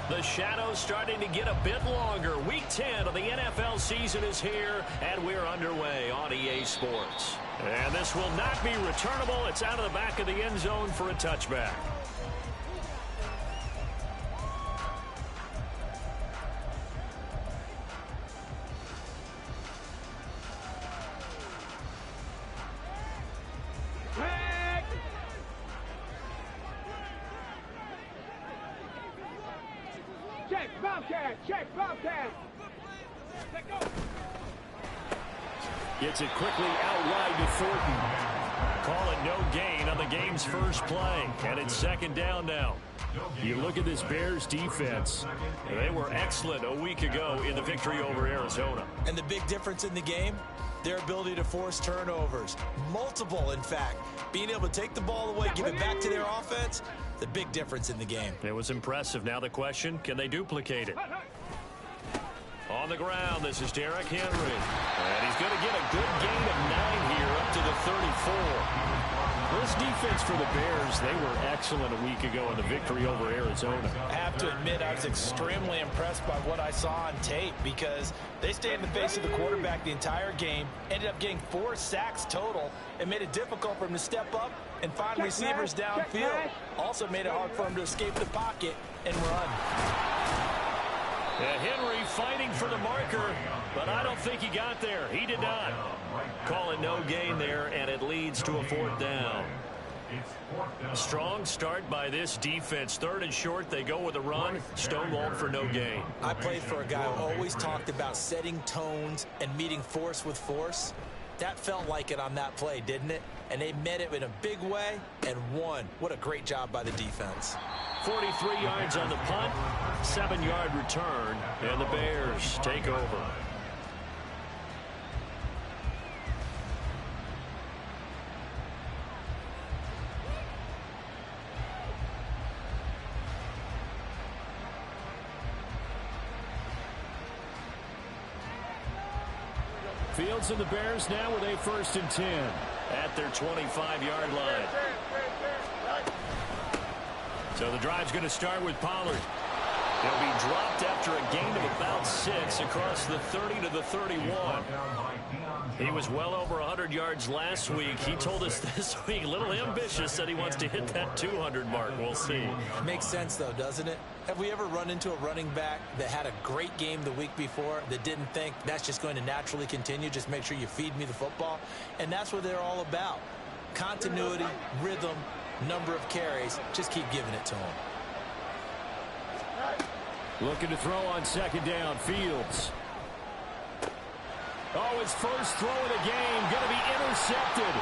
The shadow's starting to get a bit longer. Week 10 of the NFL season is here, and we're underway on EA Sports. And this will not be returnable. It's out of the back of the end zone for a touchback. Gets it quickly out wide to Thornton. Call it no gain on the game's first play. And it's second down now. You look at this Bears defense. They were excellent a week ago in the victory over Arizona. And the big difference in the game? Their ability to force turnovers. Multiple, in fact. Being able to take the ball away, give it back to their offense, the big difference in the game. It was impressive. Now the question, can they duplicate it? On the ground, this is Derrick Henry. And he's going to get a good gain of 9 here up to the 34. This defense for the Bears, they were excellent a week ago in the victory over Arizona. I have to admit, I was extremely impressed by what I saw on tape because they stayed in the face of the quarterback the entire game, ended up getting 4 sacks total, and made it difficult for him to step up and find receivers downfield. Also made it hard for him to escape the pocket and run. Henry fighting for the marker, but I don't think he got there. He did not. Call it no gain there, and it leads to a 4th down. Strong start by this defense. 3rd and short, they go with a run. Stonewalled for no gain. I played for a guy who always talked about setting tones and meeting force with force. That felt like it on that play, didn't it? And they met it in a big way and won. What a great job by the defense. 43 yards on the punt, 7-yard return, and the Bears take over. Fields and the Bears now with a 1st and 10 at their 25-yard line. So the drive's going to start with Pollard. He'll be dropped after a gain of about 6 across the 30 to the 31. He was well over 100 yards last week. He told us this week, a little ambitious, said he wants to hit that 200 mark. We'll see. Makes sense, though, doesn't it? Have we ever run into a running back that had a great game the week before that didn't think that's just going to naturally continue? Just make sure you feed me the football. And that's what they're all about. Continuity, rhythm, number of carries. Just keep giving it to him. Looking to throw on 2nd down. Fields. Oh, his first throw of the game going to be intercepted.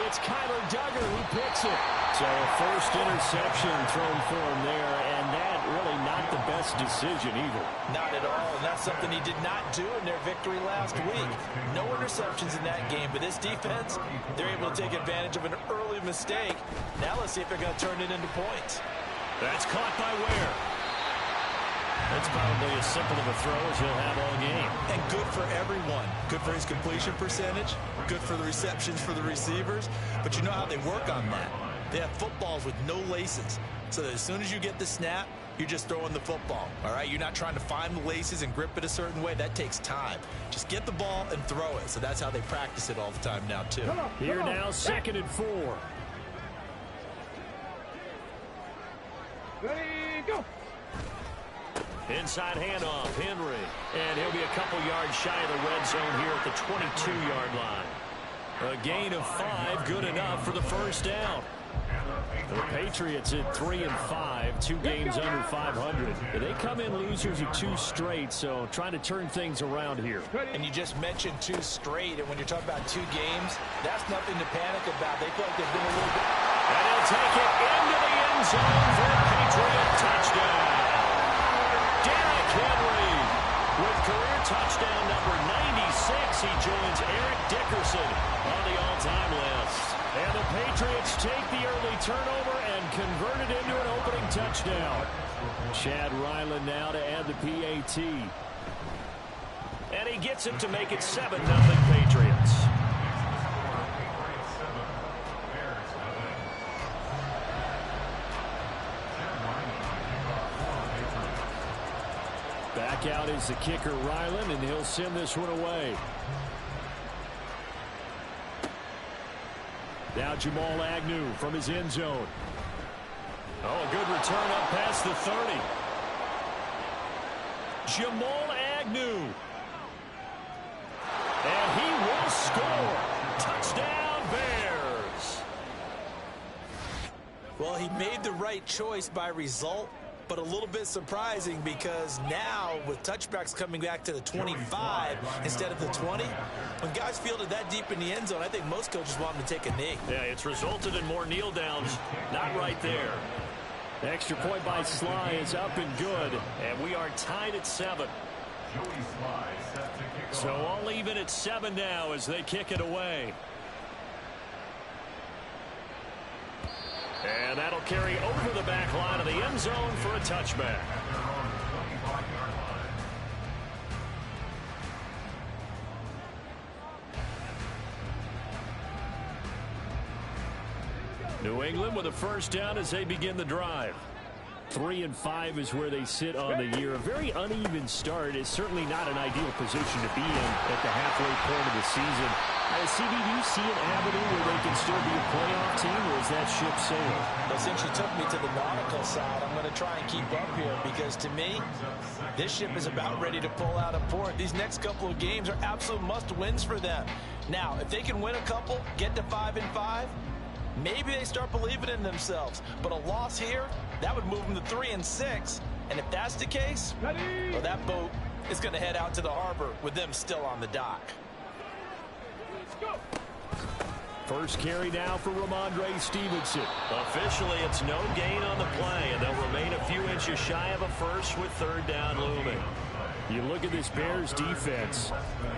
It's Kyler Duggar who picks it. So a first interception thrown for him there, and that really not the best decision either. Not at all, and that's something he did not do in their victory last week. No interceptions in that game, but this defense, they're able to take advantage of an early mistake. Now let's see if they're going to turn it into points. That's caught by Ware. That's probably as simple of a throw as he'll have all game. And good for everyone. Good for his completion percentage. Good for the receptions for the receivers. But you know how they work on that. They have footballs with no laces. So that as soon as you get the snap, you're just throwing the football. All right? You're not trying to find the laces and grip it a certain way. That takes time. Just get the ball and throw it. So that's how they practice it all the time now, too. Here now, 2nd and 4. Ready, go. Inside handoff, Henry. And he'll be a couple yards shy of the red zone here at the 22-yard line. A gain of 5, good enough for the 1st down. The Patriots at 3 and 5, 2 games under 500. They come in losers of 2 straight, so trying to turn things around here. And you just mentioned 2 straight, and when you're talking about 2 games, that's nothing to panic about. They feel like they've been a little bit. And he'll take it into the end zone for a Patriot touchdown. Derrick Henry with career touchdown number 96. He joins Eric Dickerson on the all-time list. And the Patriots take the early turnover and convert it into an opening touchdown. Chad Ryland now to add the PAT. And he gets it to make it 7-0 Patriots. Back out is the kicker, Ryland, and he'll send this one away. Now Jamal Agnew from his end zone. Oh, a good return up past the 30. Jamal Agnew. And he will score. Touchdown, Bears. Well, he made the right choice by result, but a little bit surprising because now with touchbacks coming back to the 25 instead of the 20, when guys fielded that deep in the end zone, I think most coaches want them to take a knee. Yeah, it's resulted in more kneel downs. Not right there. The extra point by Sly is up and good, and we are tied at 7. So all even at 7 now as they kick it away. And that'll carry over the back line of the end zone for a touchback. New England with a first down as they begin the drive. 3-5 is where they sit on the year. A very uneven start is certainly not an ideal position to be in at the halfway point of the season. CD, do you see an avenue where they can still be a playoff team, or is that ship sailed? Well, since you took me to the nautical side, I'm going to try and keep up here because to me, this ship is about ready to pull out of port. These next couple of games are absolute must-wins for them. Now, if they can win a couple, get to 5-5, maybe they start believing in themselves. But a loss here, that would move them to 3-6. And if that's the case, well, that boat is going to head out to the harbor with them still on the dock. First carry now for Ramondre Stevenson. Officially, it's no gain on the play, and they'll remain a few inches shy of a first with third down looming. You look at this Bears defense.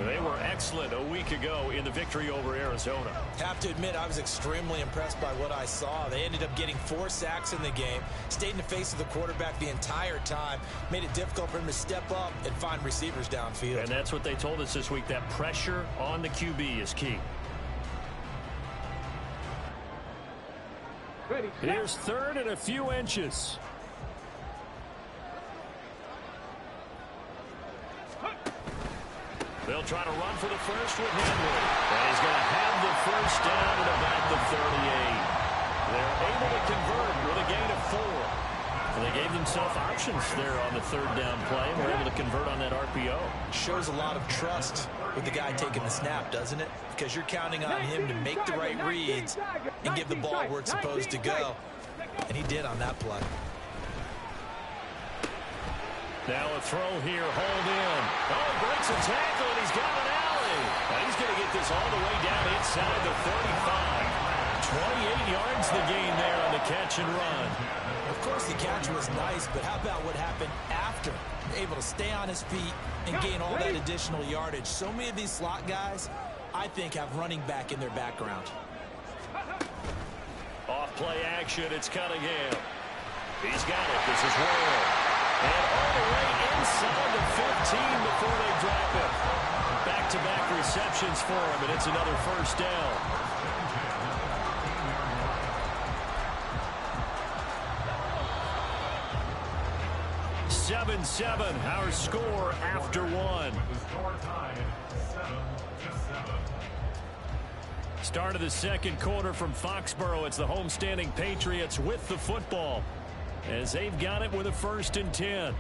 They were excellent a week ago in the victory over Arizona. Have to admit, I was extremely impressed by what I saw. They ended up getting 4 sacks in the game, stayed in the face of the quarterback the entire time, made it difficult for him to step up and find receivers downfield. And that's what they told us this week, that pressure on the QB is key. Here's third and a few inches. They'll try to run for the first with Henry. And he's going to have the first down at about the 38. They're able to convert with a gain of 4. And they gave themselves options there on the third down play and were able to convert on that RPO. Shows a lot of trust with the guy taking the snap, doesn't it? Because you're counting on him to make the right reads and give the ball where it's supposed to go. And he did on that play. Now a throw here, hauled in. Oh, breaks a tackle, and he's got an alley. Now he's going to get this all the way down inside the 35. 28 yards the gain there on the catch and run. Of course, the catch was nice, but how about what happened after? Able to stay on his feet and gain all that additional yardage. So many of these slot guys, I think, have running back in their background. Off play action, it's Cunningham. He's got it. This is Ward. And all the way inside the 15 before they drop it. Back-to-back receptions for him, and it's another first down. Seven, our score after 1. Start of the second quarter from Foxborough. It's the homestanding Patriots with the football as they've got it with a 1st and 10.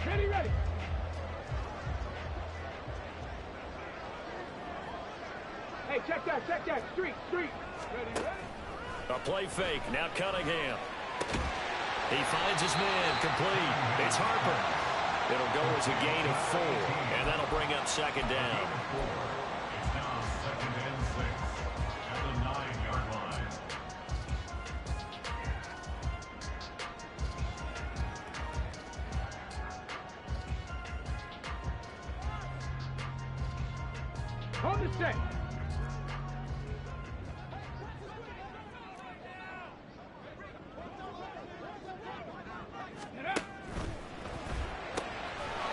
Ready. Hey, check that. Street. Ready. A play fake. Now Cunningham. He finds his man complete. It's Harper. It'll go as a gain of 4, and that'll bring up second down. It's now 2nd and 6 at the 9-yard line. Hold the set.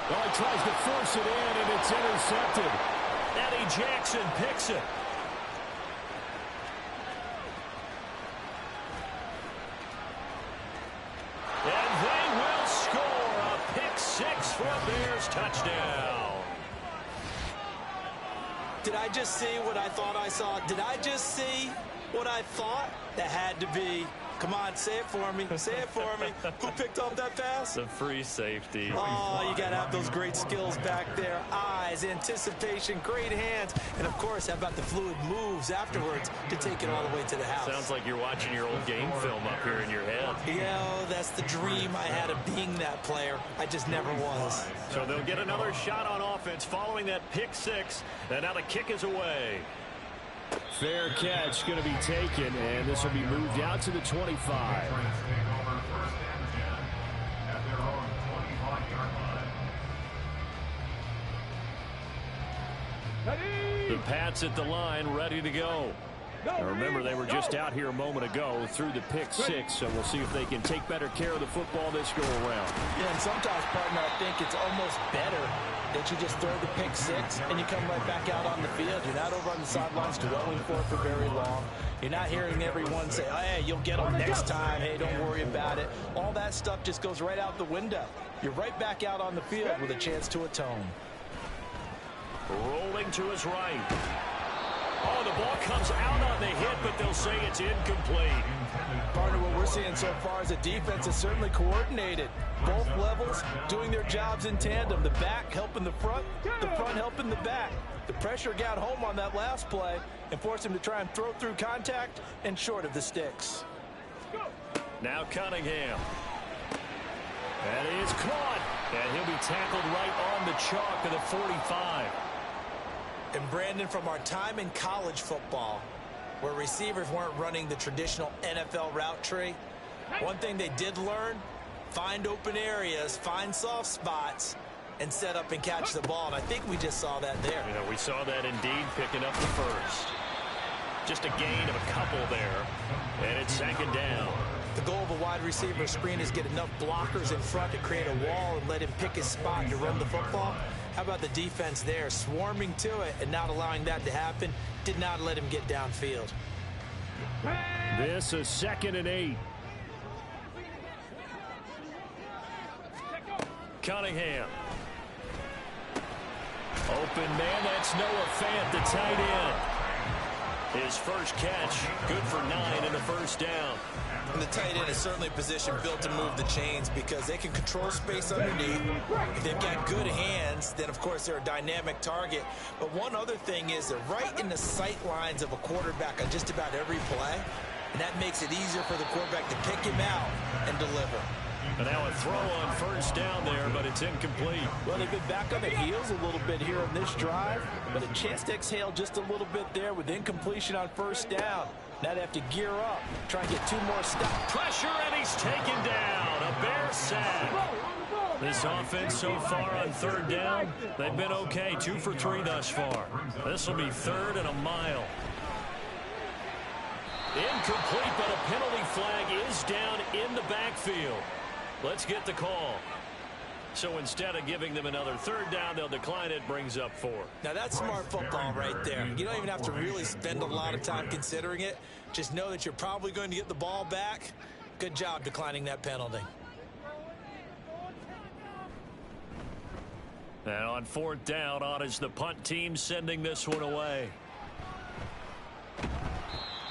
Well, he tries to force it in, and it's intercepted. Eddie Jackson picks it. And for a Bears touchdown. Did I just see what I thought I saw? Did I just see what I thought? That had to be. Come on, say it for me. Say it for me. Who picked off that pass? The free safety. Oh, you got to have those great skills back there. Eyes, anticipation, great hands. And, of course, how about the fluid moves afterwards to take it all the way to the house? Sounds like you're watching your old game film up here in your head. Yeah, that's the dream I had of being that player. I just never was. So they'll get another shot on offense following that pick six. And now the kick is away. Fair catch going to be taken, and this will be moved out to the 25. The Pats at the line, ready to go. Now remember, they were just out here a moment ago through the pick six, so we'll see if they can take better care of the football this go-around. Yeah, and sometimes, partner, I think it's almost better that you just throw the pick six and you come right back out on the field. You're not over on the sidelines dwelling for it for very long. You're not hearing everyone say, oh, hey, you'll get them next time. Hey, don't worry about it. All that stuff just goes right out the window. You're right back out on the field with a chance to atone. Rolling to his right. Oh, the ball comes out on the hit, but they'll say it's incomplete. Partner, what we're seeing so far is the defense is certainly coordinated. Both levels doing their jobs in tandem. The back helping the front helping the back. The pressure got home on that last play and forced him to try and throw through contact and short of the sticks. Now Cunningham. That is caught. And he'll be tackled right on the chalk of the 45. And Brandon, from our time in college football, where receivers weren't running the traditional NFL route tree, one thing they did learn, find open areas, find soft spots, and set up and catch the ball. And I think we just saw that there. Yeah, we saw that indeed, picking up the first. Just a gain of a couple there, and it's second down. The goal of a wide receiver screen is get enough blockers in front to create a wall and let him pick his spot to run the football. How about the defense there, swarming to it and not allowing that to happen? Did not let him get downfield. This is 2nd and 8. Cunningham. Open man, that's Noah Fant, the tight end. His first catch, good for 9 and a first down. And the tight end is certainly a position built to move the chains because they can control space underneath. If they've got good hands, then of course they're a dynamic target. But one other thing is they're right in the sight lines of a quarterback on just about every play. And that makes it easier for the quarterback to pick him out and deliver. And now a throw on first down there, but it's incomplete. Well, they've been back on their heels a little bit here on this drive, but a chance to exhale just a little bit there with incompletion on first down. Now they have to gear up, try and get 2 more stops. Pressure, and he's taken down. A Bear sack. This offense so far on third down, they've been okay. 2 for 3 thus far. This will be 3rd and a mile. Incomplete, but a penalty flag is down in the backfield. Let's get the call. So instead of giving them another third down, they'll decline it, brings up 4. Now that's smart football right there. You don't even have to really spend a lot of time considering it. Just know that you're probably going to get the ball back. Good job declining that penalty. And on 4th down, on is the punt team sending this one away.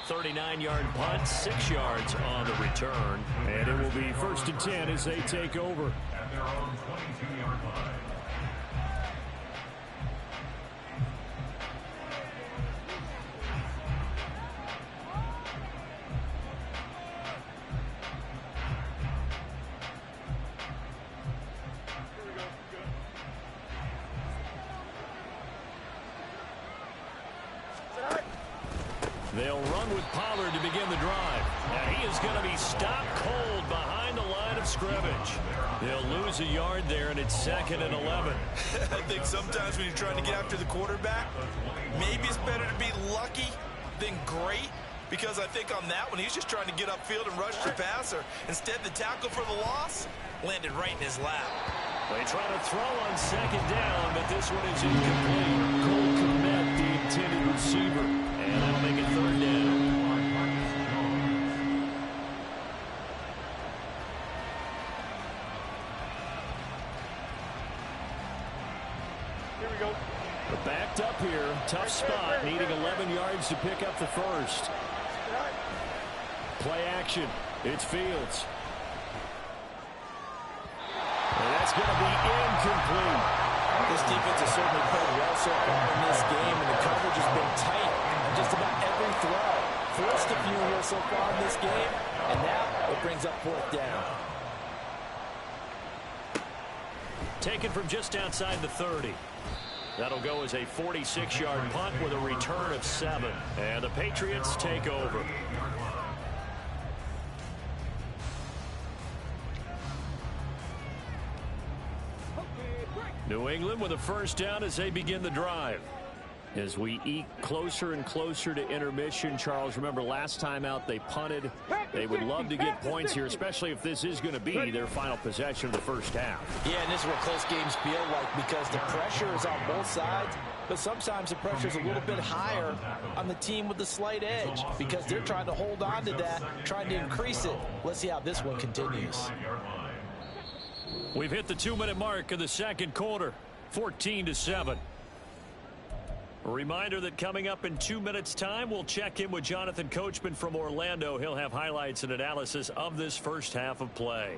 39-yard punt, 6 yards on the return. And it will be 1st and 10 as they take over. At their own 22-yard line. They'll run with Pollard to begin the drive. Now he is going to be stopped cold behind the line of scrimmage. They'll lose a yard there, and it's 2nd and 11. I think sometimes when you're trying to get after the quarterback, maybe it's better to be lucky than great, because I think on that one, he's just trying to get upfield and rush the passer. Instead, the tackle for the loss landed right in his lap. They try to throw on 2nd down, but this one is incomplete. Cole Kmet, the intended receiver, and that'll make it 3rd down. locked up here. Tough spot, needing 11 yards to pick up the first. Play action. It's Fields. And that's going to be incomplete. This defense has certainly played well so far in this game, and the coverage has been tight on just about every throw. Forced a few here so far in this game, and now it brings up fourth down. Taken from just outside the 30. That'll go as a 46-yard punt with a return of 7. And the Patriots take over. New England with a first down as they begin the drive. As we eke closer and closer to intermission, Charles, remember last time out they punted. They would love to get points here, especially if this is going to be their final possession of the first half. Yeah, and this is what close games feel like because the pressure is on both sides, but sometimes the pressure is a little bit higher on the team with the slight edge because they're trying to hold on to that, trying to increase it. Let's see how this one continues. We've hit the 2-minute mark of the second quarter, 14-7. A reminder that coming up in 2 minutes' time, we'll check in with Jonathan Coachman from Orlando. He'll have highlights and analysis of this first half of play.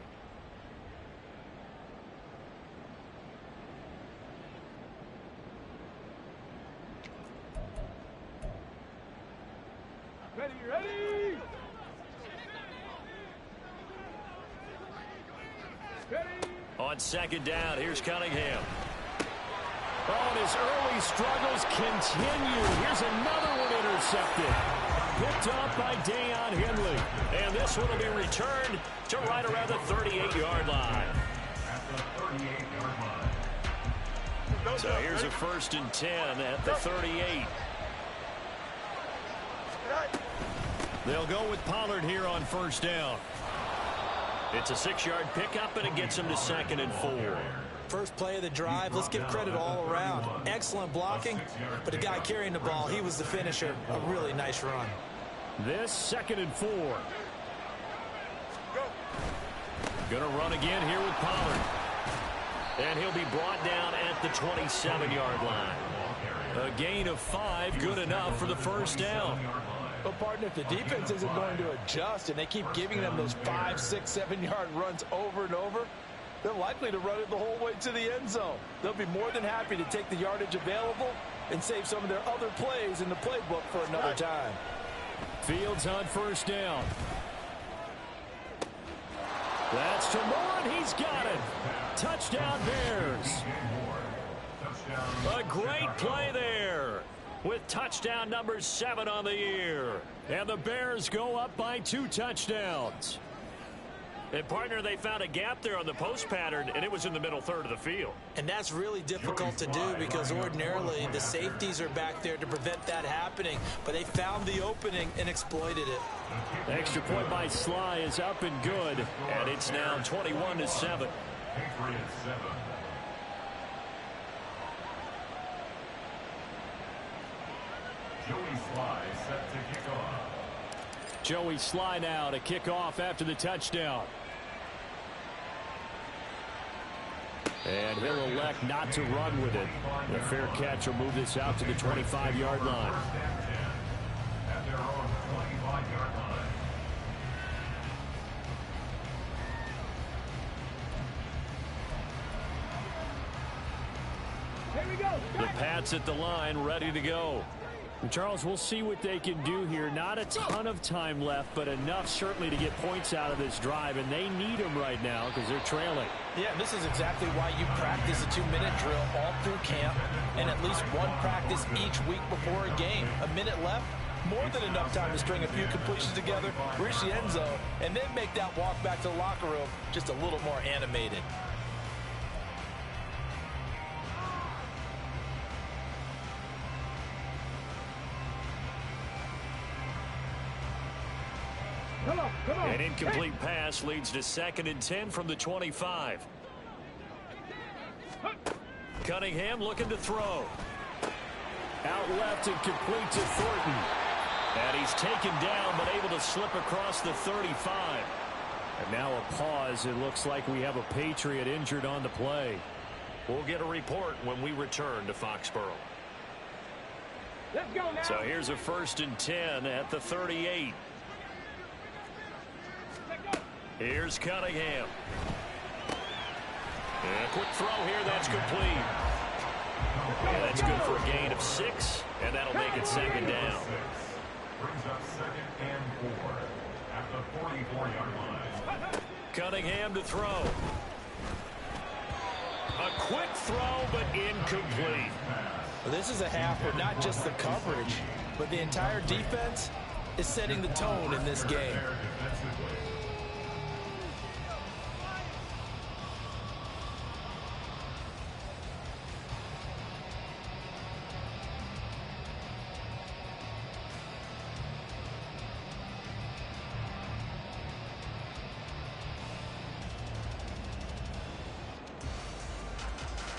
Ready, ready! Ready! On second down, here's Cunningham. Oh, and his early struggles continue. Here's another one intercepted. Picked off by Deion Henley. And this one will be returned to right around the 38-yard line. So here's a 1st and 10 at the 38. They'll go with Pollard here on first down. It's a 6-yard pickup, and it gets him to 2nd and 4. First play of the drive, let's give credit all around. Excellent blocking, but the guy carrying the ball, he was the finisher. A really nice run. This 2nd and 4. Gonna run again here with Pollard. And he'll be brought down at the 27-yard line. A gain of 5, good enough for the first down. But, partner, if the defense isn't going to adjust and they keep giving them those 5, 6, 7-yard runs over and over, they're likely to run it the whole way to the end zone. They'll be more than happy to take the yardage available and save some of their other plays in the playbook for another time. Fields on first down. That's to Moore, and he's got it. Touchdown, Bears. A great play there with touchdown number 7 on the year. And the Bears go up by 2 touchdowns. And, partner, they found a gap there on the post pattern, and it was in the middle third of the field. And that's really difficult to do because ordinarily the safeties are back there to prevent that happening. But they found the opening and exploited it. The extra point by Sly is up and good, and it's now 21-7. Joey Sly set to kick off. Joey Sly now to kick off after the touchdown. And he'll elect not to run with it. The fair catch will move this out to the 25-yard line. At their own 25-yard line. Here we go. The Pats at the line, ready to go. And Charles, we'll see what they can do here. Not a ton of time left, but enough certainly to get points out of this drive, and they need them right now because they're trailing. Yeah, this is exactly why you practice a 2-minute drill all through camp and at least one practice each week before a game. A minute left, more than enough time to string a few completions together, reach the end zone, and then make that walk back to the locker room just a little more animated. Come on, come on. An incomplete pass leads to 2nd and 10 from the 25. Cunningham looking to throw. Out left and complete to Thornton. And he's taken down but able to slip across the 35. And now a pause. It looks like we have a Patriot injured on the play. We'll get a report when we return to Foxborough. Let's go now. So here's a 1st and 10 at the 38. Here's Cunningham. And a quick throw here. That's complete. And that's good for a gain of 6, and that'll make it 2nd down. Brings up 2nd and 4 at the 44-yard line. Cunningham to throw. A quick throw, but incomplete. Well, this is a half where not just the coverage, but the entire defense is setting the tone in this game.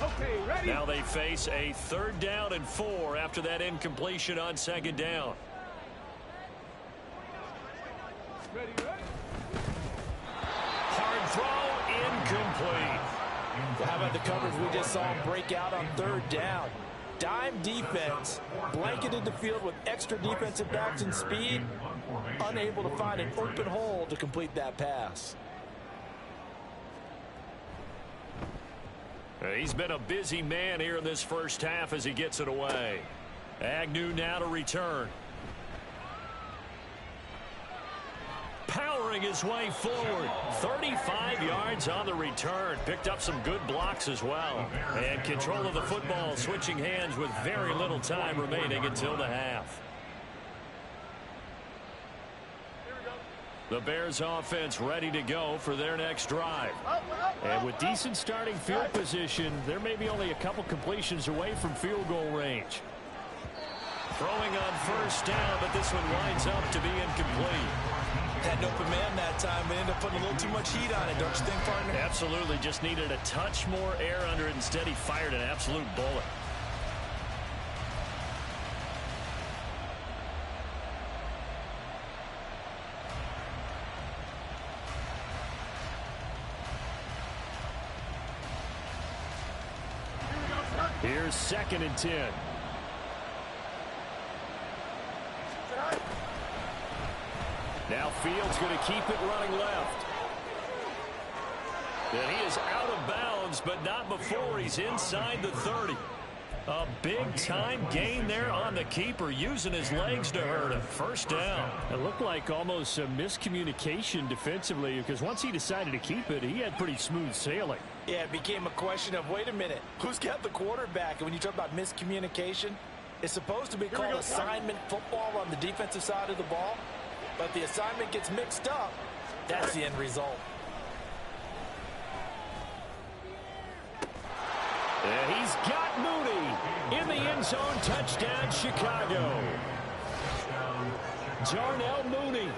Okay, ready? Now they face a 3rd down and 4 after that incompletion on 2nd down. Ready, ready? Hard throw, incomplete. How about the coverage we just saw him break out on 3rd down? Dime defense, blanketed the field with extra defensive backs and speed, unable to find an open hole to complete that pass. He's been a busy man here in this 1st half as he gets it away. Agnew now to return. Powering his way forward. 35 yards on the return. Picked up some good blocks as well. And control of the football, switching hands with very little time remaining until the half. The Bears offense ready to go for their next drive. And with decent starting field position, there may be only a couple completions away from field goal range. Throwing on 1st down, but this one winds up to be incomplete. Had an open man that time, but ended up putting a little too much heat on it, don't you think, partner? Absolutely, just needed a touch more air under it. Instead, he fired an absolute bullet. Here's 2nd and 10. Now Fields going to keep it running left. And he is out of bounds, but not before he's inside the 30. A big-time gain there on the keeper, using his legs to hurt him. 1st down. It looked like almost a miscommunication defensively, because once he decided to keep it, he had pretty smooth sailing. Yeah, it became a question of, wait a minute, who's got the quarterback? And when you talk about miscommunication, it's supposed to be called assignment football on the defensive side of the ball. But the assignment gets mixed up. That's the end result. And he's got Mooney in the end zone. Touchdown, Chicago. Darnell Mooney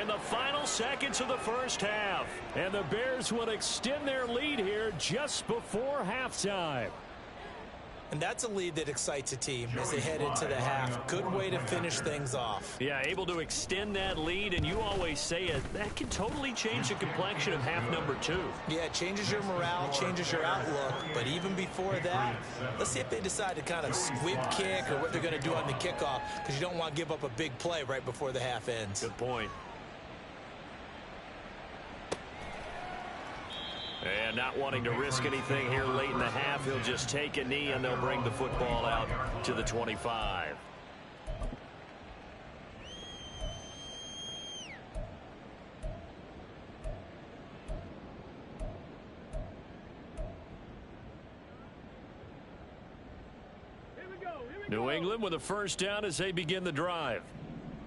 in the final seconds of the 1st half. And the Bears will extend their lead here just before halftime. And that's a lead that excites a team as they head into the half. Good way to finish things off. Yeah, able to extend that lead, and you always say it, that can totally change the complexion of half number 2. Yeah, it changes your morale, changes your outlook. But even before that, let's see if they decide to kind of squib kick or what they're going to do on the kickoff, because you don't want to give up a big play right before the half ends. Good point. And not wanting to risk anything here late in the half, he'll just take a knee, and they'll bring the football out to the 25. New England with a 1st down as they begin the drive.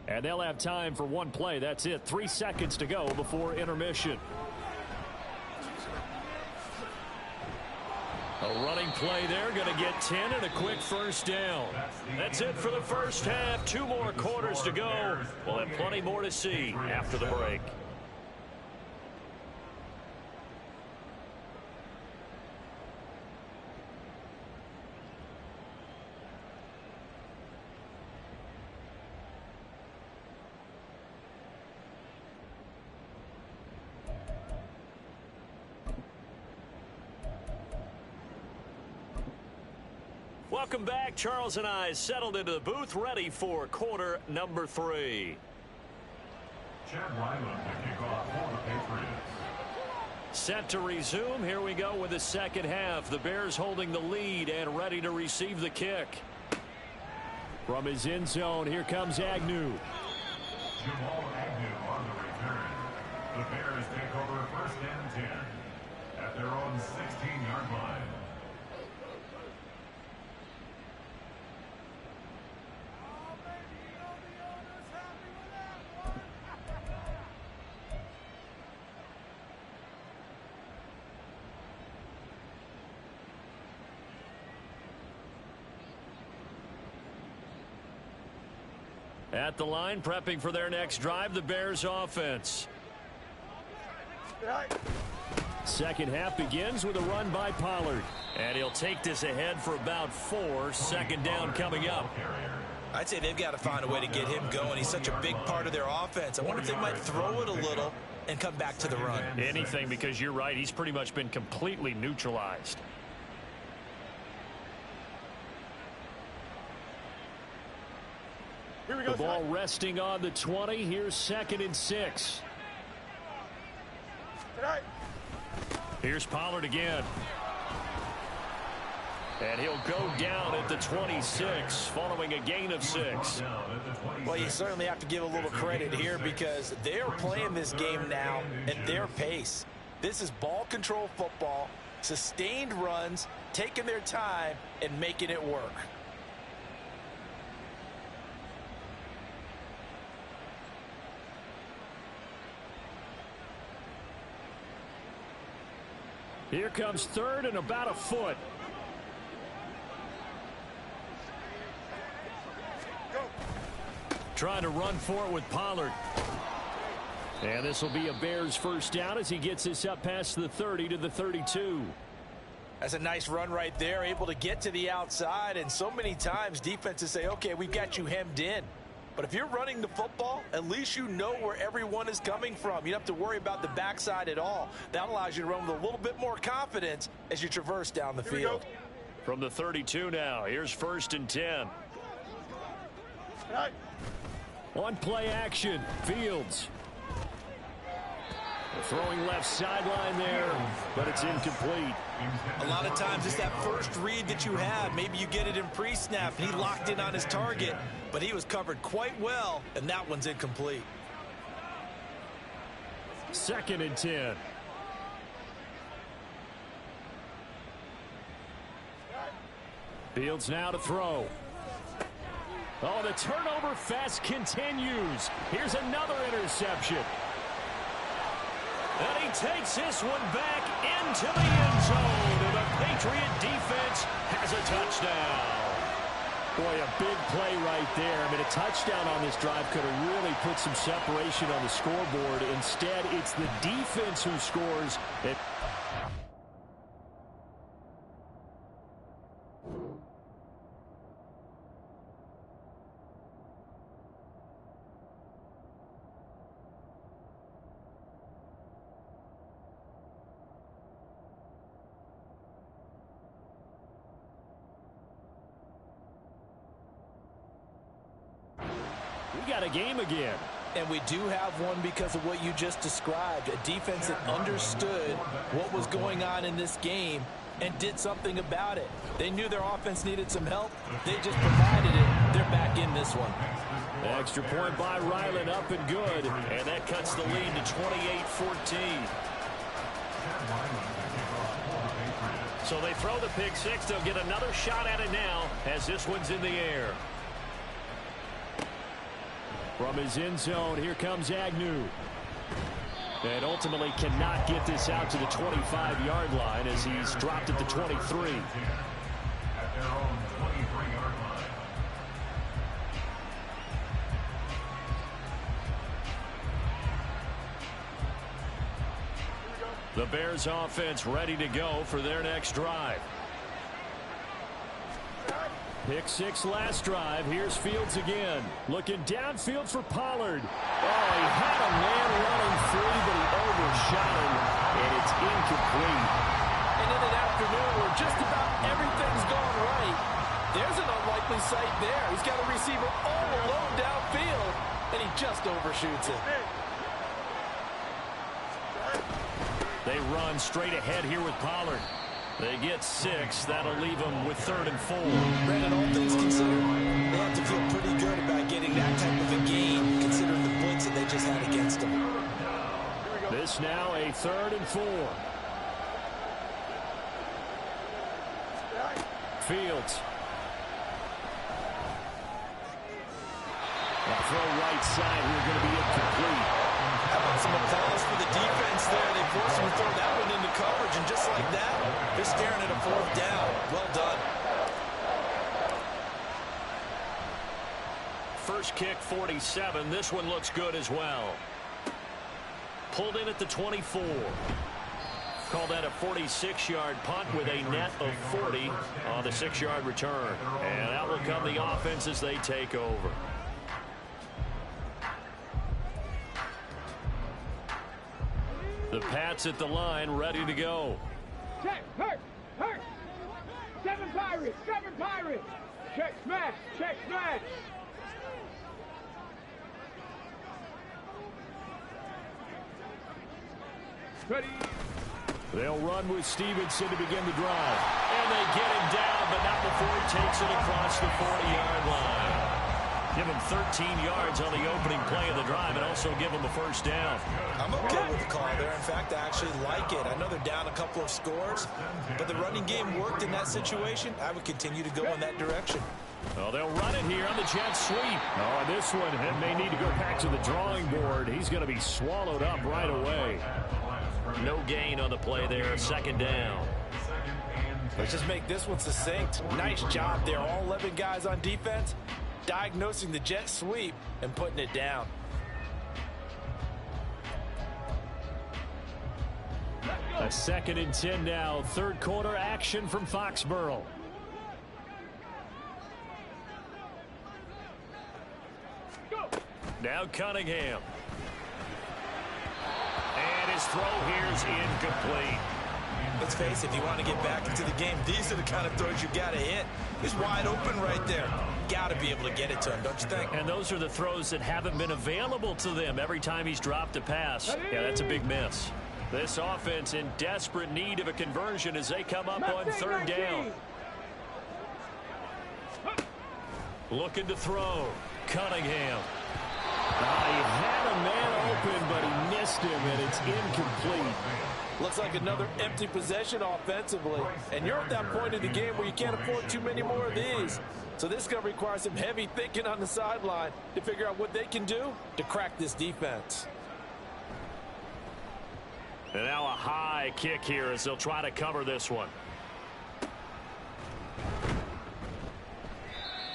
And they'll have time for one play. That's it. 3 seconds to go before intermission. A running play there, going to get 10 and a quick 1st down. That's it for the 1st half. 2 more quarters to go. We'll have plenty more to see after the break. Welcome back. Charles and I settled into the booth, ready for quarter number 3. Chad Ryland to kick off for the Patriots. Set to resume. Here we go with the second half. The Bears holding the lead and ready to receive the kick. From his end zone, here comes Agnew. Jamal Agnew on the return. The Bears take over first and 10 at their own 16-yard line. At the line, prepping for their next drive, the Bears offense. Second half begins with a run by Pollard. And he'll take this ahead for about 4. Second down coming up. I'd say they've got to find a way to get him going. He's such a big part of their offense. I wonder if they might throw it a little and come back to the run. Anything, because you're right. He's pretty much been completely neutralized. The ball resting on the 20. Here's 2nd and 6. Here's Pollard again. And he'll go down at the 26 following a gain of 6. Well, you certainly have to give a little credit here because they're playing this game now at their pace. This is ball control football, sustained runs, taking their time, and making it work. Here comes 3rd and about a foot. Trying to run for it with Pollard. And this will be a Bears first down as he gets this up past the 30 to the 32. That's a nice run right there, able to get to the outside. And so many times defenses say, okay, we've got you hemmed in. But if you're running the football, at least you know where everyone is coming from. You don't have to worry about the backside at all. That allows you to run with a little bit more confidence as you traverse down the field. From the 32 now, here's 1st and 10. On play action, Fields. Throwing left sideline there, but it's incomplete. A lot of times it's that first read that you have. Maybe you get it in pre-snap, and he locked in on his target, but he was covered quite well, and that one's incomplete. 2nd and 10. Fields now to throw. Oh, the turnover fest continues. Here's another interception. And he takes this one back into the end zone. And the Patriot defense has a touchdown. Boy, a big play right there. I mean, a touchdown on this drive could have really put some separation on the scoreboard. Instead, it's the defense who scores. We got a game again. And we do have one because of what you just described. A defense that understood what was going on in this game and did something about it. They knew their offense needed some help. They just provided it. They're back in this one. Extra point by Ryland, up and good. And that cuts the lead to 28-14. So they throw the pick six. They'll get another shot at it now as this one's in the air. From his end zone, here comes Agnew. And ultimately cannot get this out to the 25-yard line as he's dropped at the 23. At their own 23-yard line. The Bears offense ready to go for their next drive. Pick six last drive. Here's Fields again. Looking downfield for Pollard. Oh, he had a man running free, but he overshot him, and it's incomplete. And in an afternoon where just about everything's gone right, open sight there. He's got a receiver all alone downfield, and he just overshoots it. They run straight ahead here with Pollard. They get 6. That'll leave them with 3rd and 4. Brandon, all things considered, they have to feel pretty good about getting that type of a gain, considering the blitz that they just had against them. This now a 3rd and 4. Fields. A throw right side here going to be incomplete. How about some applause for the defense there? They forced him to throw that one into coverage, and just like that, they're staring at a 4th down. Well done. First kick, 47. This one looks good as well. Pulled in at the 24. Call that a 46-yard punt with a net of 40 on the 6-yard return. And out will come the offense as they take over. The Pats at the line, ready to go. Check, hurt. 7 Pirates. Check, smash. Ready. They'll run with Stevenson to begin the drive. And they get him down, but not before he takes it across the 40-yard line. Give him 13 yards on the opening play of the drive and also give him a first down. I'm okay with the call there. In fact, I actually like it. I know they're down a couple of scores, but the running game worked in that situation. I would continue to go in that direction. Well, they'll run it here on the jet sweep. Oh, this one may need to go back to the drawing board. He's going to be swallowed up right away. No gain on the play there. 2nd down. Let's just make this one succinct. Nice job there. All 11 guys on defense diagnosing the jet sweep and putting it down. A 2nd and 10 now. 3rd quarter action from Foxborough. Now Cunningham. And his throw here is incomplete. Let's face it, if you want to get back into the game, these are the kind of throws you got to hit. He's wide open right there. Got to be able to get it to him, don't you think? And those are the throws that haven't been available to them every time he's dropped a pass. Yeah, that's a big miss. This offense in desperate need of a conversion as they come up on 3rd down. Looking to throw. Cunningham. He had a man open, but he missed him, and it's incomplete. Looks like another empty possession offensively. And you're at that point in the game where you can't afford too many more of these. So this is going to require some heavy thinking on the sideline to figure out what they can do to crack this defense. And now a high kick here as they'll try to cover this one.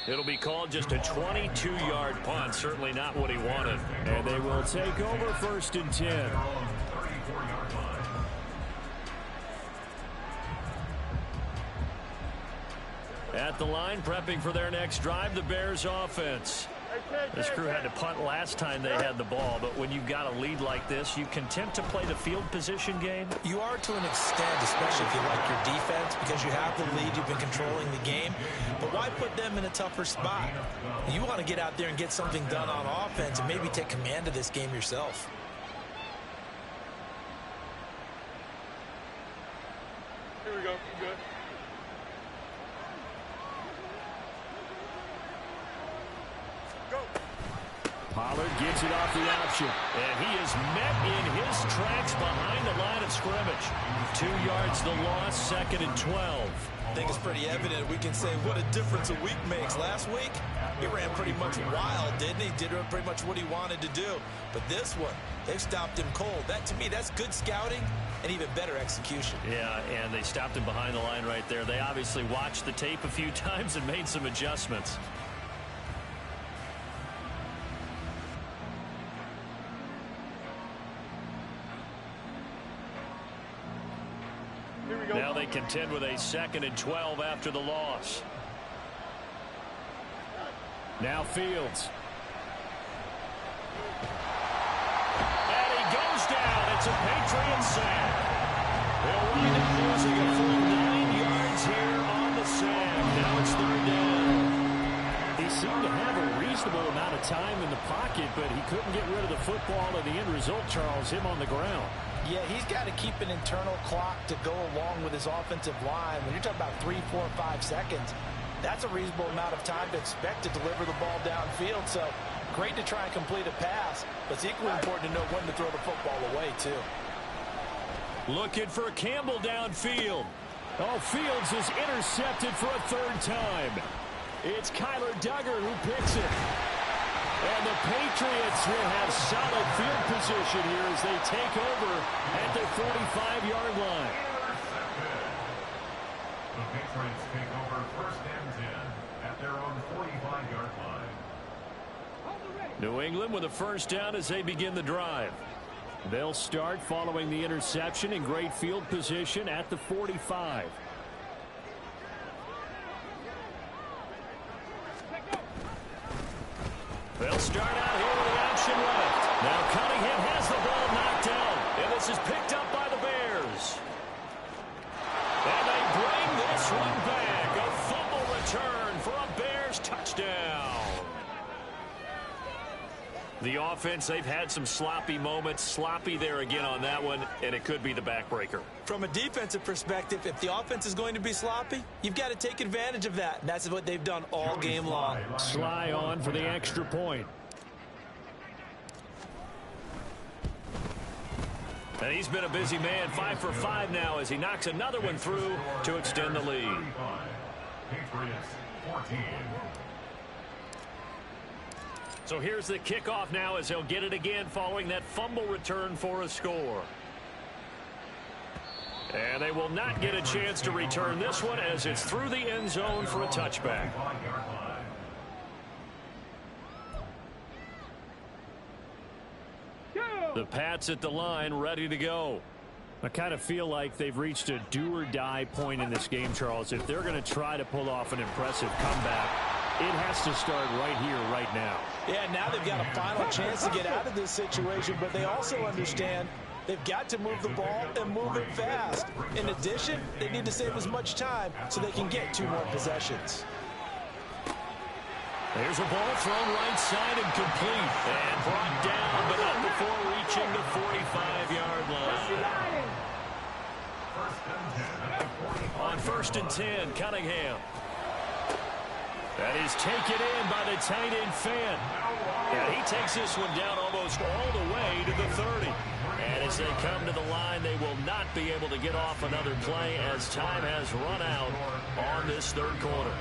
It'll be called just a 22-yard punt. Certainly not what he wanted. And they will take over 1st and 10. At the line, prepping for their next drive, the Bears offense. This crew had to punt last time they had the ball, but when you've got a lead like this, you content to play the field position game? You are to an extent, especially if you like your defense, because you have the lead, you've been controlling the game. But why put them in a tougher spot? You want to get out there and get something done on offense and maybe take command of this game yourself. Here we go. Good. Pollard gets it off the option. And he is met in his tracks behind the line of scrimmage. 2 yards the loss, 2nd and 12. I think it's pretty evident. We can say what a difference a week makes. Last week, he ran pretty much wild, didn't he? Did pretty much what he wanted to do. But this one, they've stopped him cold. That, to me, that's good scouting and even better execution. Yeah, and they stopped him behind the line right there. They obviously watched the tape a few times and made some adjustments. Now they contend with a 2nd and 12 after the loss. Now Fields. And he goes down. It's a Patriots sack. They'll wind up losing a full 9 yards here on the sack. Now it's 3rd down. He seemed to have a reasonable amount of time in the pocket, but he couldn't get rid of the football, and the end result, Charles, him on the ground. Yeah, he's got to keep an internal clock to go along with his offensive line. When you're talking about 3, 4, 5 seconds, that's a reasonable amount of time to expect to deliver the ball downfield. So great to try and complete a pass, but it's equally important to know when to throw the football away, too. Looking for Campbell downfield. Oh, Fields is intercepted for a third time. It's Kyler Duggar who picks it. And the Patriots will have solid field position here as they take over at the 45-yard line. The Patriots take over first and 10 at their own 45-yard line. New England with a first down as they begin the drive. They'll start following the interception in great field position at the 45. They'll start out here with the option left. Now Cunningham has the ball knocked down, and this is picked up by the Bears. And they bring this one back. A fumble return for a Bears touchdown. The offense, they've had some sloppy moments. Sloppy there again on that one, and it could be the backbreaker. From a defensive perspective, if the offense is going to be sloppy, you've got to take advantage of that. And that's what they've done all game long. Sly on for the extra point. And he's been a busy man, 5 for 5 now as he knocks another one through to extend the lead. Patriots 14. So here's the kickoff now as they'll get it again following that fumble return for a score. And they will not get a chance to return this one as it's through the end zone for a touchback. The Pats at the line ready to go. I kind of feel like they've reached a do-or-die point in this game, Charles. If they're going to try to pull off an impressive comeback, it has to start right here, right now. Yeah, now they've got a final chance to get out of this situation, but they also understand they've got to move the ball and move it fast. In addition, they need to save as much time so they can get 2 more possessions. There's a ball thrown right side and complete. And brought down, but not before reaching the 45-yard line. On first and 10, Cunningham. That is taken in by the tight end Fant. And he takes this one down almost all the way to the 30. And as they come to the line, they will not be able to get off another play as time has run out on this third quarter.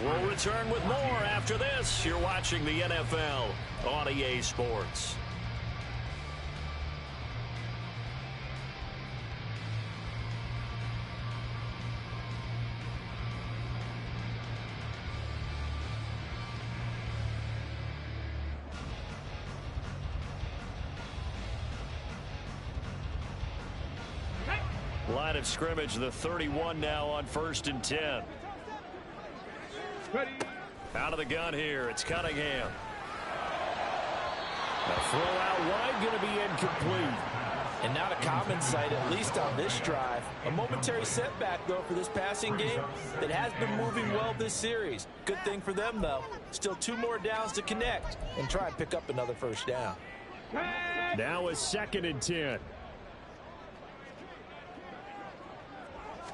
We'll return with more after this. You're watching the NFL on EA Sports. Line of scrimmage, the 31 now on first and 10. Ready. Out of the gun here, it's Cunningham. The throw out wide, going to be incomplete. And not a common sight, at least on this drive. A momentary setback, though, for this passing game that has been moving well this series. Good thing for them, though. Still 2 more downs to connect and try and pick up another first down. Now a second and 10.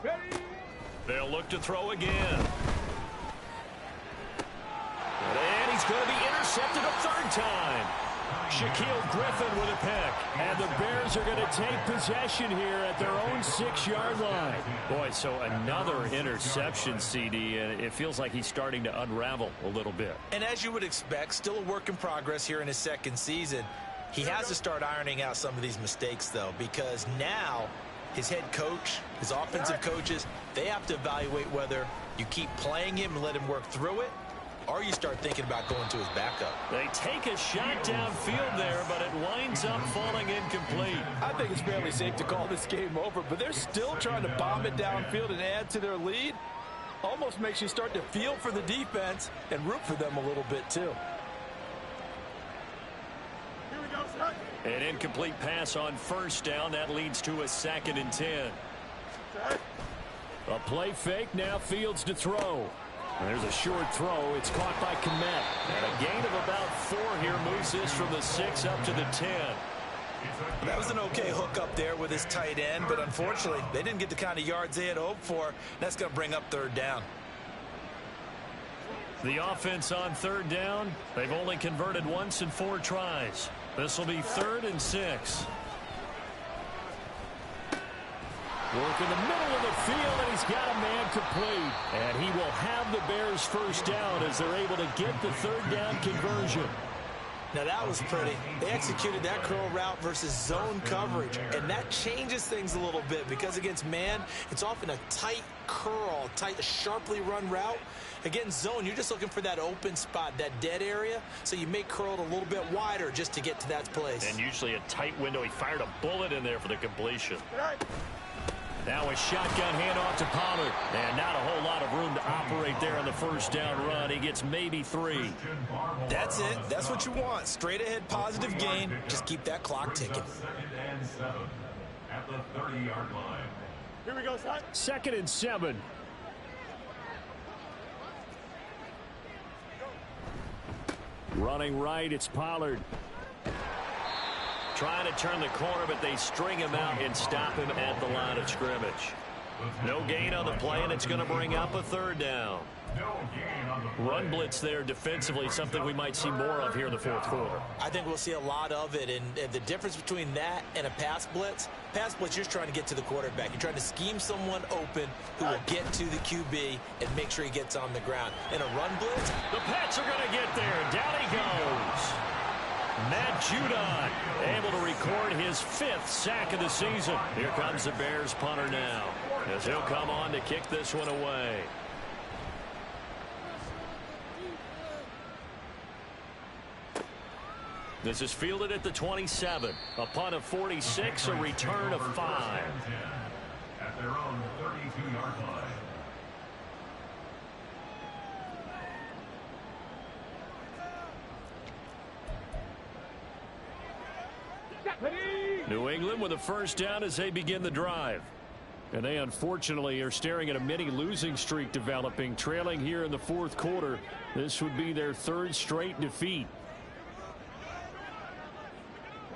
Ready. They'll look to throw again. And he's going to be intercepted a third time. Shaquille Griffin with a pick. And the Bears are going to take possession here at their own 6-yard line. Boy, so another interception, CD, and it feels like he's starting to unravel a little bit. And as you would expect, still a work in progress here in his second season. He has to start ironing out some of these mistakes, though, because now his head coach, his offensive coaches, they have to evaluate whether you keep playing him and let him work through it, or you start thinking about going to his backup. They take a shot downfield there, but it winds up falling incomplete. I think it's fairly safe to call this game over, but they're still trying to bomb it downfield and add to their lead. Almost makes you start to feel for the defense and root for them a little bit, too. An incomplete pass on first down. That leads to a second and 10. A play fake. Now Fields to throw. There's a short throw. It's caught by Kmet. And a gain of about 4 here moves this from the 6 up to the 10. That was an okay hook up there with his tight end, but unfortunately, they didn't get the kind of yards they had hoped for. That's going to bring up 3rd down. The offense on 3rd down, they've only converted once in 4 tries. This will be 3rd and 6. Work in the middle of the field, and he's got a man complete. And he will have the Bears' 1st down as they're able to get the 3rd down conversion. Now that was pretty. They executed that curl route versus zone coverage, and that changes things a little bit because against man, it's often a tight curl, tight, sharply run route. Against zone, you're just looking for that open spot, that dead area, so you may curl it a little bit wider just to get to that place. And usually a tight window. He fired a bullet in there for the completion. Now a shotgun handoff to Pollard. And not a whole lot of room to operate there on the 1st down run. He gets maybe 3. That's it. That's what you want. Straight ahead positive gain. Just keep that clock ticking. 2nd and 7 at the 30-yard line. Here we go, son. 2nd and 7. Running right, it's Pollard. Trying to turn the corner, but they string him out and stop him at the line of scrimmage. No gain on the play, and it's going to bring up a 3rd down. Run blitz there defensively, something we might see more of here in the 4th quarter. I think we'll see a lot of it, and the difference between that and a pass blitz, you're just trying to get to the quarterback. You're trying to scheme someone open who will get to the QB and make sure he gets on the ground. In a run blitz, the Pats are going to get there. Down he goes. Matt Judon able to record his 5th sack of the season. Here comes the Bears punter now as he'll come on to kick this one away. This is fielded at the 27. A punt of 46, a return of 5. At their own 32-yard line. New England with a 1st down as they begin the drive. And they unfortunately are staring at a mini losing streak developing, trailing here in the 4th quarter. This would be their 3rd straight defeat.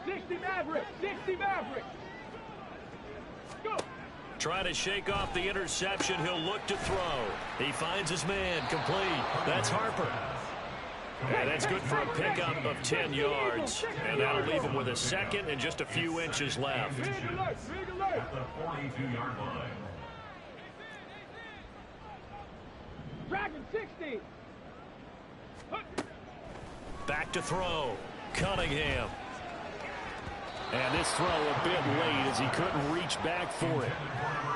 60 Mavericks! 60 Mavericks! Go! Trying to shake off the interception. He'll look to throw. He finds his man complete. That's Harper. And that's good for a pickup of 10 yards. And that'll leave him with a 2nd and just a few inches left. Big alert! Big alert! At the 42-yard line. Dragon 60! Back to throw. Cunningham. And this throw a bit late as he couldn't reach back for it.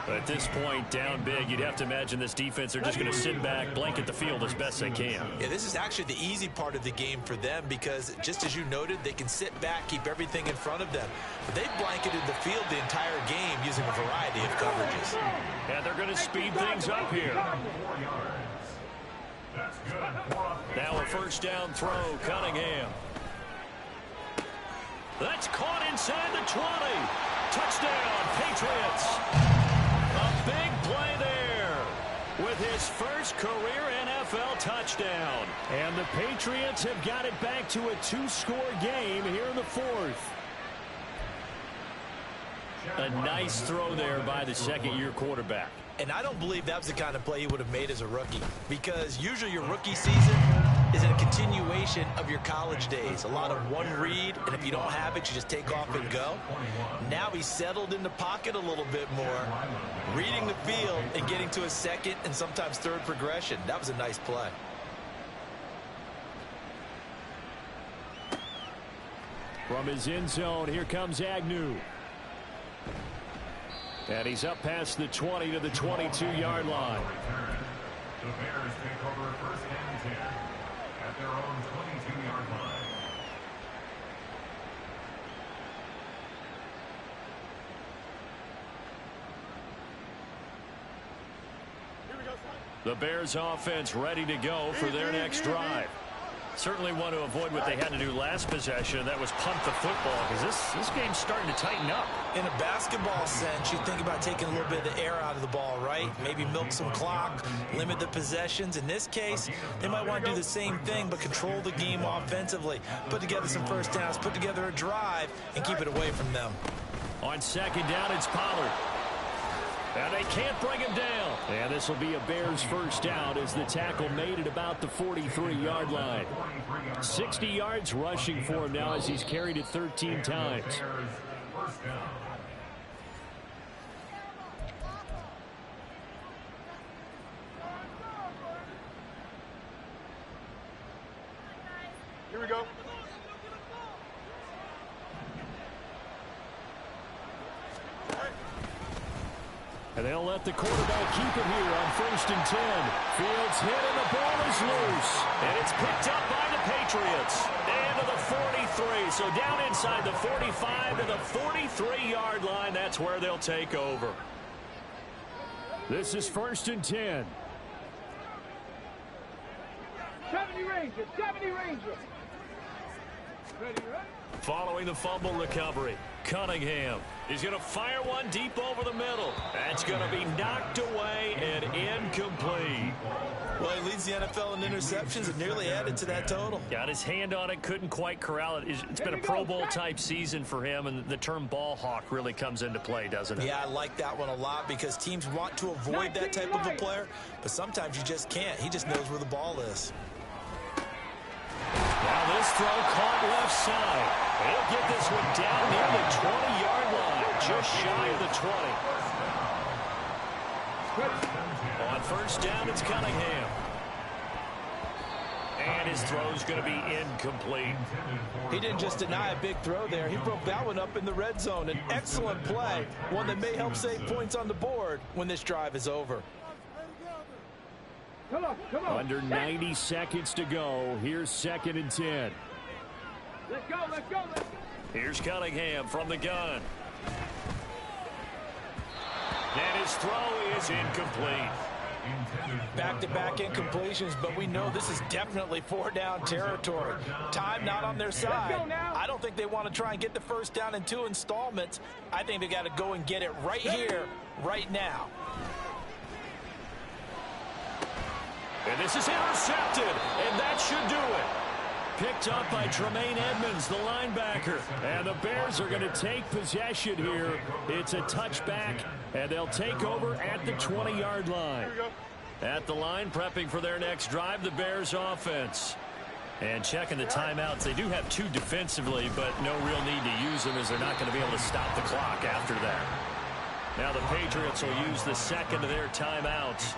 But at this point, down big, you'd have to imagine this defense are just going to sit back, blanket the field as best they can. Yeah, this is actually the easy part of the game for them because, just as you noted, they can sit back, keep everything in front of them. But they've blanketed the field the entire game using a variety of coverages. And they're going to speed things up here. Now a 1st down throw, Cunningham. That's caught inside the 20. Touchdown, Patriots. A big play there with his 1st career NFL touchdown. And the Patriots have got it back to a 2-score game here in the 4th. A nice throw there by the 2nd-year quarterback. And I don't believe that was the kind of play he would have made as a rookie because usually your rookie season is a continuation of your college days. A lot of one read, and if you don't have it, you just take off and go. Now he's settled in the pocket a little bit more, reading the field and getting to a 2nd and sometimes 3rd progression. That was a nice play. From his end zone, here comes Agnew. And he's up past the 20 to the 22-yard line. The Bears take over 1st and 10 at their own 22-yard line. The Bears offense ready to go for their next drive. Certainly want to avoid what they had to do last possession. That was punt the football, because this game's starting to tighten up. In a basketball sense, you think about taking a little bit of the air out of the ball, right? Maybe milk some clock, limit the possessions. In this case, they might want to do the same thing, but control the game offensively. Put together some first downs, put together a drive, and keep it away from them. On second down, it's Pollard. And they can't bring him down. And this will be a Bears first down as the tackle made at about the 43-yard line. 60 yards rushing for him now as he's carried it 13 times. Here we go. And they'll let the quarterback keep it here on 1st and 10. Fields hit and the ball is loose. And it's picked up by the Patriots. Into the 43. So down inside the 45 to the 43-yard line. That's where they'll take over. This is 1st and 10. 70 Rangers, 70 Rangers. Ready, right? Following the fumble recovery, Cunningham is going to fire one deep over the middle. That's going to be knocked away and incomplete. Well, he leads the NFL in interceptions and nearly added to that total. Got his hand on it, couldn't quite corral it. It's been a Pro Bowl-type season for him, and the term ball hawk really comes into play, doesn't it? Yeah, I like that one a lot because teams want to avoid that type of a player, but sometimes you just can't. He just knows where the ball is. Now this throw caught left side. He'll get this one down near the 20-yard line, just shy of the 20. On first down, it's Cunningham. And his throw's going to be incomplete. He didn't just deny a big throw there. He broke that one up in the red zone. An excellent play, one that may help save points on the board when this drive is over. Come on, come on. Under 90 seconds to go. Here's 2nd and 10. Let's go, let's go, let's go. Here's Cunningham from the gun. And his throw is incomplete. Back-to-back incompletions, but we know this is definitely 4-down territory. Time not on their side. I don't think they want to try and get the first down in 2 installments. I think they got to go and get it right here, right now. And this is intercepted, and that should do it. Picked up by Tremaine Edmonds, the linebacker. And the Bears are going to take possession here. It's a touchback, and they'll take over at the 20-yard line. At the line, prepping for their next drive, the Bears offense. And checking the timeouts. They do have 2 defensively, but no real need to use them as they're not going to be able to stop the clock after that. Now the Patriots will use the second of their timeouts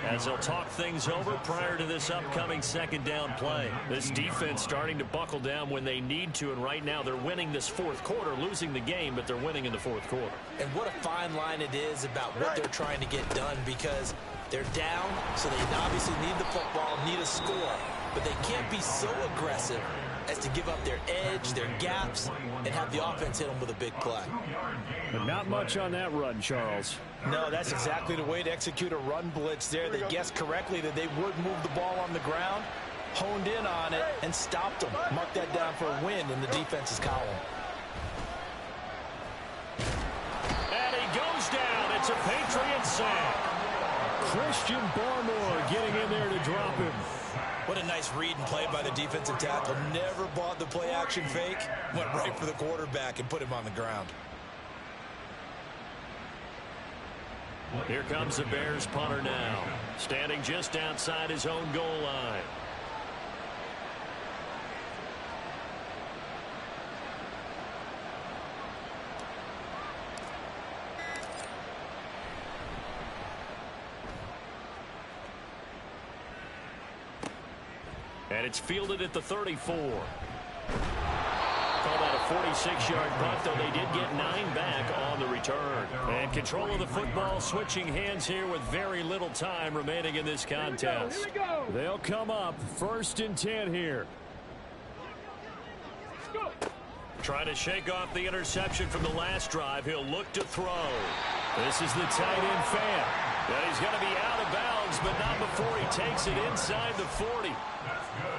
as they'll talk things over prior to this upcoming 2nd down play. This defense starting to buckle down when they need to, and right now they're winning this 4th quarter, losing the game, but they're winning in the 4th quarter. And what a fine line it is about what they're trying to get done, because they're down, so they obviously need the football, need a score, but they can't be so aggressive as to give up their edge, their gaps, and have the offense hit them with a big play. But not much on that run, Charles. No, that's exactly the way to execute a run blitz there. They guessed correctly that they would move the ball on the ground, honed in on it, and stopped them. Mark that down for a win in the defense's column. And he goes down. It's a Patriot sack. Christian Barmore getting in there to drop him. What a nice read and play by the defensive tackle. Never bought the play-action fake. Went right for the quarterback and put him on the ground. Here comes the Bears punter now, standing just outside his own goal line. And it's fielded at the 34. Call that a 46-yard punt, though they did get 9 back on the return. And control of the football switching hands here with very little time remaining in this contest. Here we go. They'll come up 1st and 10 here. Go. Trying to shake off the interception from the last drive. He'll look to throw. This is the tight end fan. And he's going to be out of bounds, but not before he takes it inside the 40.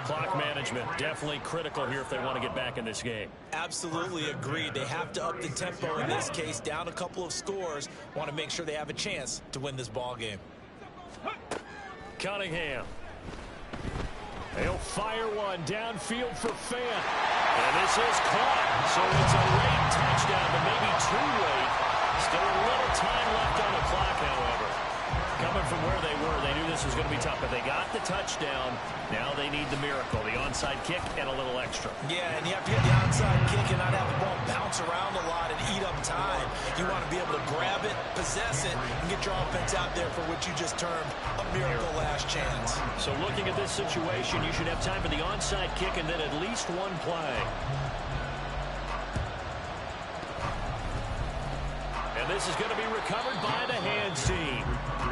Clock management, definitely critical here if they want to get back in this game. Absolutely agreed. They have to up the tempo in this case, down a couple of scores. Want to make sure they have a chance to win this ball game. Cunningham. He'll fire one downfield for Fant. And this is caught. So it's a late touchdown, but maybe too late. Still a little time left on the clock, however. Coming from where they were, they knew this was going to be tough, but they got the touchdown. Now they need the miracle, the onside kick and a little extra. Yeah, and you have to get the onside kick and not have the ball bounce around a lot and eat up time. You want to be able to grab it, possess it, and get your offense out there for what you just termed a miracle last chance. So looking at this situation, you should have time for the onside kick and then at least one play. And this is going to be recovered by the hands team.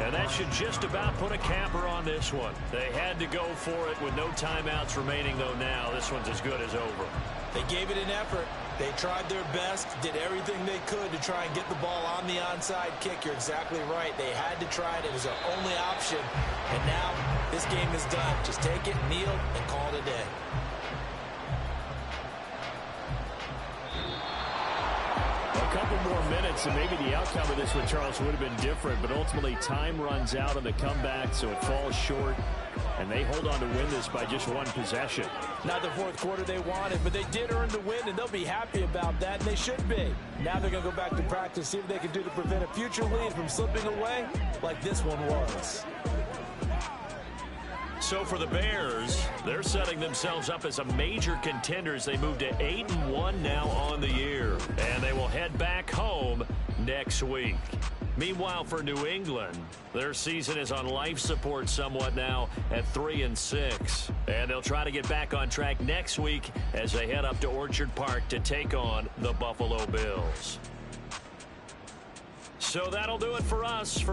And that should just about put a capper on this one. They had to go for it with no timeouts remaining, though now this one's as good as over. They gave it an effort. They tried their best, did everything they could to try and get the ball on the onside kick. You're exactly right. They had to try it. It was their only option. And now this game is done. Just take it, kneel, and call it a day. A couple more minutes, and maybe the outcome of this one, Charles, would have been different. But ultimately, time runs out on the comeback, so it falls short. And they hold on to win this by just one possession. Not the fourth quarter they wanted, but they did earn the win, and they'll be happy about that, and they should be. Now they're going to go back to practice, see what they can do to prevent a future lead from slipping away like this one was. So for the Bears, they're setting themselves up as a major contender as they move to 8-1 now on the year. And they will head back home next week. Meanwhile, for New England, their season is on life support somewhat now at 3-6. And they'll try to get back on track next week as they head up to Orchard Park to take on the Buffalo Bills. So that'll do it for us.